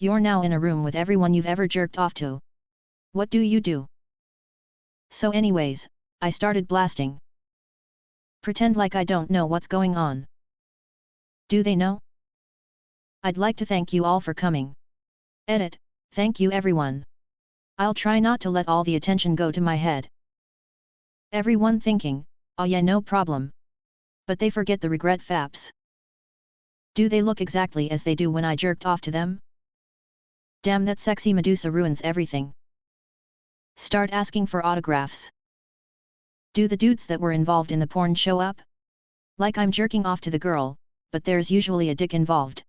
You're now in a room with everyone you've ever jerked off to. What do you do? So anyways, I started blasting. Pretend like I don't know what's going on. Do they know? I'd like to thank you all for coming. Edit, thank you everyone. I'll try not to let all the attention go to my head. Everyone thinking, oh yeah, no problem. But they forget the regret faps. Do they look exactly as they do when I jerked off to them? Damn, that sexy Medusa ruins everything. Start asking for autographs. Do the dudes that were involved in the porn show up? Like I'm jerking off to the girl, but there's usually a dick involved.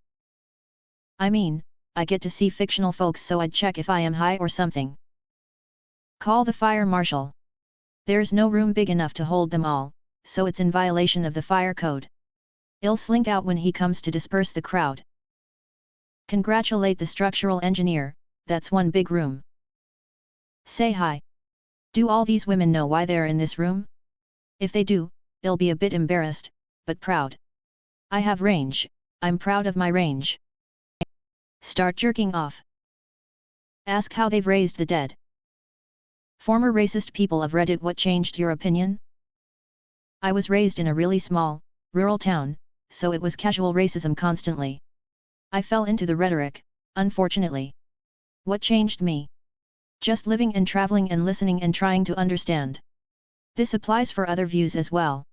I mean, I get to see fictional folks, so I'd check if I am high or something. Call the fire marshal. There's no room big enough to hold them all, so it's in violation of the fire code. I'll slink out when he comes to disperse the crowd. Congratulate the structural engineer, that's one big room. Say hi. Do all these women know why they're in this room? If they do, I'll be a bit embarrassed, but proud. I have range, I'm proud of my range. Start jerking off. Ask how they've raised the dead. Former racist people of Reddit, what changed your opinion? I was raised in a really small, rural town, so it was casual racism constantly. I fell into the rhetoric, unfortunately. What changed me? Just living and traveling and listening and trying to understand. This applies for other views as well.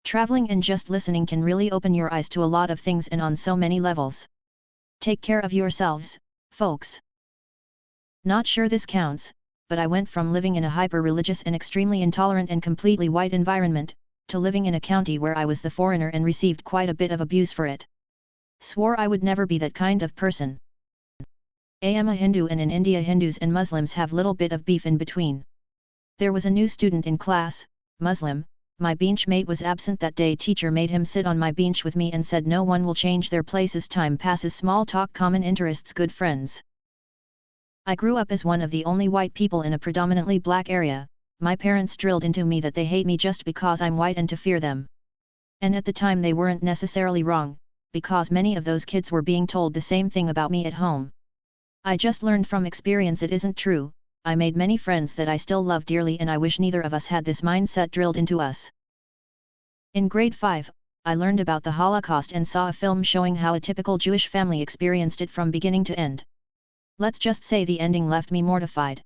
Traveling and just listening can really open your eyes to a lot of things and on so many levels. Take care of yourselves, folks. Not sure this counts, but I went from living in a hyper-religious and extremely intolerant and completely white environment, to living in a county where I was the foreigner and received quite a bit of abuse for it. Swore I would never be that kind of person. I am a Hindu, and in India Hindus and Muslims have little bit of beef in between. There was a new student in class, Muslim, my bench mate was absent that day. Teacher made him sit on my bench with me and said no one will change their places, time passes, small talk, common interests, good friends. I grew up as one of the only white people in a predominantly black area. My parents drilled into me that they hate me just because I'm white and to fear them. And at the time they weren't necessarily wrong, because many of those kids were being told the same thing about me at home. I just learned from experience it isn't true. I made many friends that I still love dearly, and I wish neither of us had this mindset drilled into us. In grade 5, I learned about the Holocaust and saw a film showing how a typical Jewish family experienced it from beginning to end. Let's just say the ending left me mortified.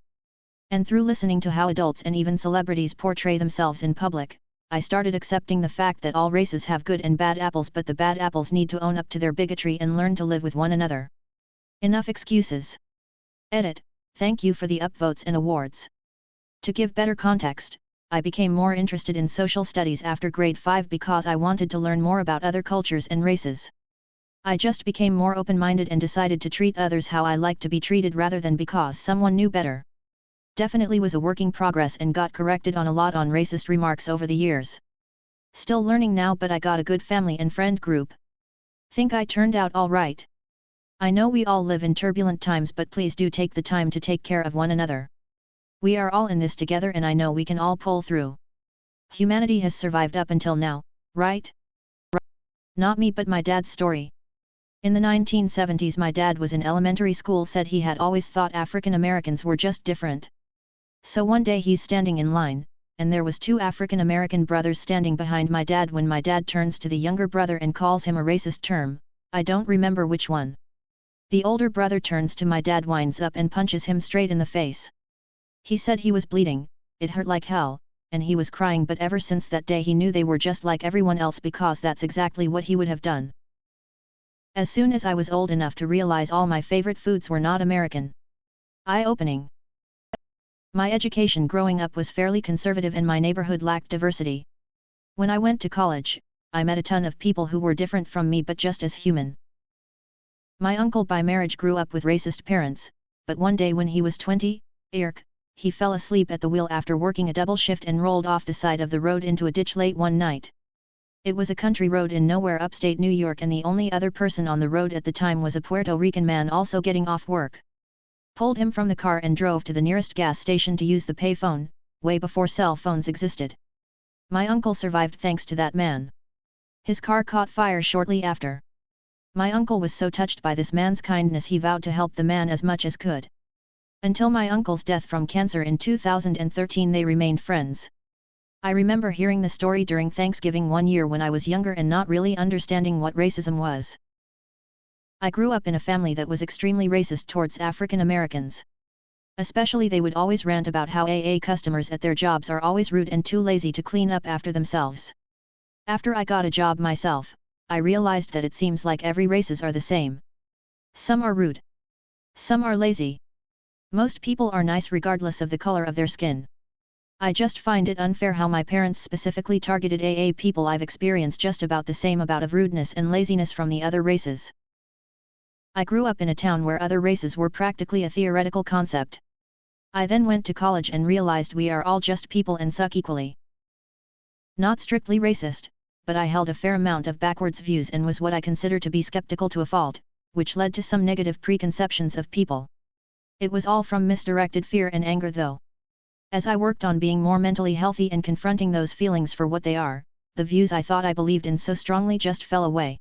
And through listening to how adults and even celebrities portray themselves in public, I started accepting the fact that all races have good and bad apples, but the bad apples need to own up to their bigotry and learn to live with one another. Enough excuses. Edit, thank you for the upvotes and awards. To give better context, I became more interested in social studies after grade 5 because I wanted to learn more about other cultures and races. I just became more open-minded and decided to treat others how I like to be treated rather than because someone knew better. Definitely was a work in progress and got corrected on a lot on racist remarks over the years. Still learning now, but I got a good family and friend group. Think I turned out all right. I know we all live in turbulent times, but please do take the time to take care of one another. We are all in this together, and I know we can all pull through. Humanity has survived up until now, right? Not me, but my dad's story. In the 1970s, my dad was in elementary school, said he had always thought African Americans were just different. So one day he's standing in line, and there was 2 African American brothers standing behind my dad. When my dad turns to the younger brother and calls him a racist term, I don't remember which one. The older brother turns to my dad, winds up and punches him straight in the face. He said he was bleeding, it hurt like hell, and he was crying, but ever since that day he knew they were just like everyone else because that's exactly what he would have done. As soon as I was old enough to realize all my favorite foods were not American. Eye-opening. My education growing up was fairly conservative and my neighborhood lacked diversity. When I went to college, I met a ton of people who were different from me but just as human. My uncle by marriage grew up with racist parents, but one day when he was 20, he fell asleep at the wheel after working a double shift and rolled off the side of the road into a ditch late one night. It was a country road in nowhere upstate New York, and the only other person on the road at the time was a Puerto Rican man also getting off work. Pulled him from the car and drove to the nearest gas station to use the payphone, way before cell phones existed. My uncle survived thanks to that man. His car caught fire shortly after. My uncle was so touched by this man's kindness he vowed to help the man as much as could. Until my uncle's death from cancer in 2013 they remained friends. I remember hearing the story during Thanksgiving one year when I was younger and not really understanding what racism was. I grew up in a family that was extremely racist towards African Americans. Especially they would always rant about how AA customers at their jobs are always rude and too lazy to clean up after themselves. After I got a job myself, I realized that it seems like every races are the same. Some are rude. Some are lazy. Most people are nice regardless of the color of their skin. I just find it unfair how my parents specifically targeted AA people. I've experienced just about the same amount of rudeness and laziness from the other races. I grew up in a town where other races were practically a theoretical concept. I then went to college and realized we are all just people and suck equally. Not strictly racist, but I held a fair amount of backwards views and was what I consider to be skeptical to a fault, which led to some negative preconceptions of people. It was all from misdirected fear and anger though. As I worked on being more mentally healthy and confronting those feelings for what they are, the views I thought I believed in so strongly just fell away.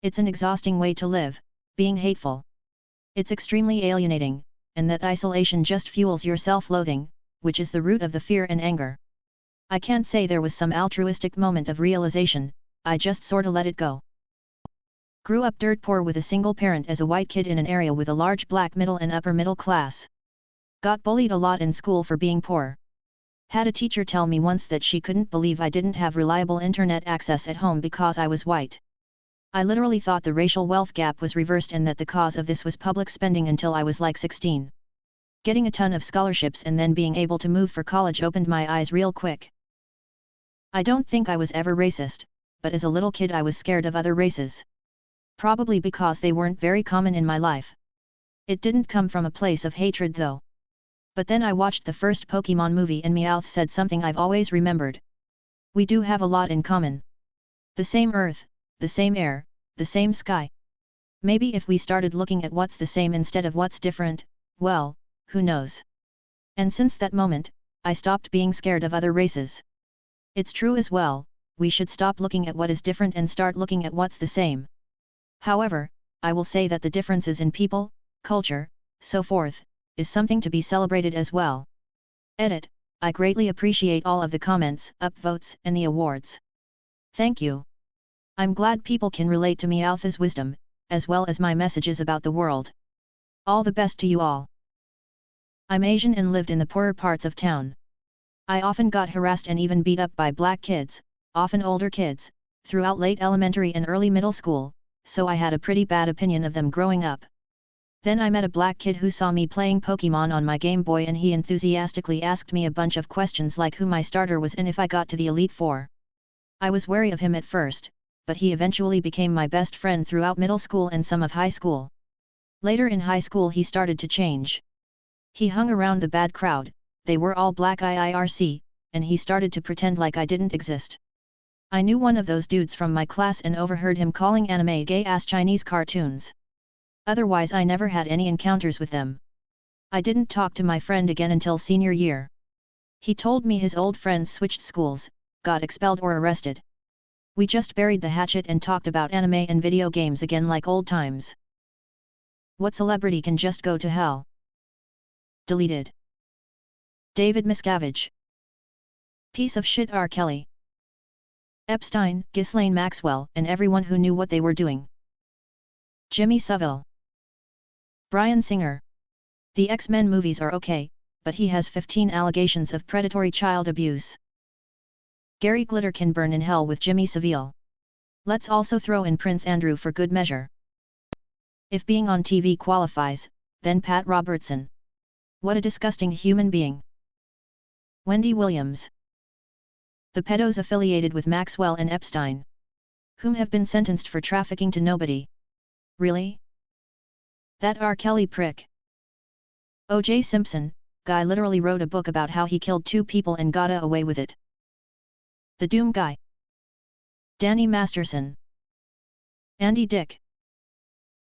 It's an exhausting way to live, being hateful. It's extremely alienating, and that isolation just fuels your self-loathing, which is the root of the fear and anger. I can't say there was some altruistic moment of realization, I just sorta let it go. Grew up dirt poor with a single parent as a white kid in an area with a large black middle and upper middle class. Got bullied a lot in school for being poor. Had a teacher tell me once that she couldn't believe I didn't have reliable internet access at home because I was white. I literally thought the racial wealth gap was reversed and that the cause of this was public spending until I was like 16. Getting a ton of scholarships and then being able to move for college opened my eyes real quick. I don't think I was ever racist, but as a little kid I was scared of other races. Probably because they weren't very common in my life. It didn't come from a place of hatred though. But then I watched the first Pokemon movie and Meowth said something I've always remembered. We do have a lot in common. The same earth, the same air, the same sky. Maybe if we started looking at what's the same instead of what's different, well, who knows? And since that moment, I stopped being scared of other races. It's true as well, we should stop looking at what is different and start looking at what's the same. However, I will say that the differences in people, culture, so forth, is something to be celebrated as well. Edit, I greatly appreciate all of the comments, upvotes, and the awards. Thank you. I'm glad people can relate to Meowth's wisdom, as well as my messages about the world. All the best to you all. I'm Asian and lived in the poorer parts of town. I often got harassed and even beat up by black kids, often older kids, throughout late elementary and early middle school, so I had a pretty bad opinion of them growing up. Then I met a black kid who saw me playing Pokemon on my Game Boy and he enthusiastically asked me a bunch of questions like who my starter was and if I got to the Elite Four. I was wary of him at first, but he eventually became my best friend throughout middle school and some of high school. Later in high school he started to change. He hung around the bad crowd, they were all black IIRC, and he started to pretend like I didn't exist. I knew one of those dudes from my class and overheard him calling anime gay-ass Chinese cartoons. Otherwise I never had any encounters with them. I didn't talk to my friend again until senior year. He told me his old friends switched schools, got expelled or arrested. We just buried the hatchet and talked about anime and video games again like old times. What celebrity can just go to hell? Deleted. David Miscavige. Piece of shit R. Kelly. Epstein, Ghislaine Maxwell, and everyone who knew what they were doing. Jimmy Savile. Bryan Singer. The X-Men movies are okay, but he has 15 allegations of predatory child abuse. Gary Glitter can burn in hell with Jimmy Savile. Let's also throw in Prince Andrew for good measure. If being on TV qualifies, then Pat Robertson. What a disgusting human being. Wendy Williams. The pedos affiliated with Maxwell and Epstein. Whom have been sentenced for trafficking to nobody. Really? That R. Kelly prick. O.J. Simpson, guy literally wrote a book about how he killed 2 people and got away with it. The Doom guy. Danny Masterson. Andy Dick.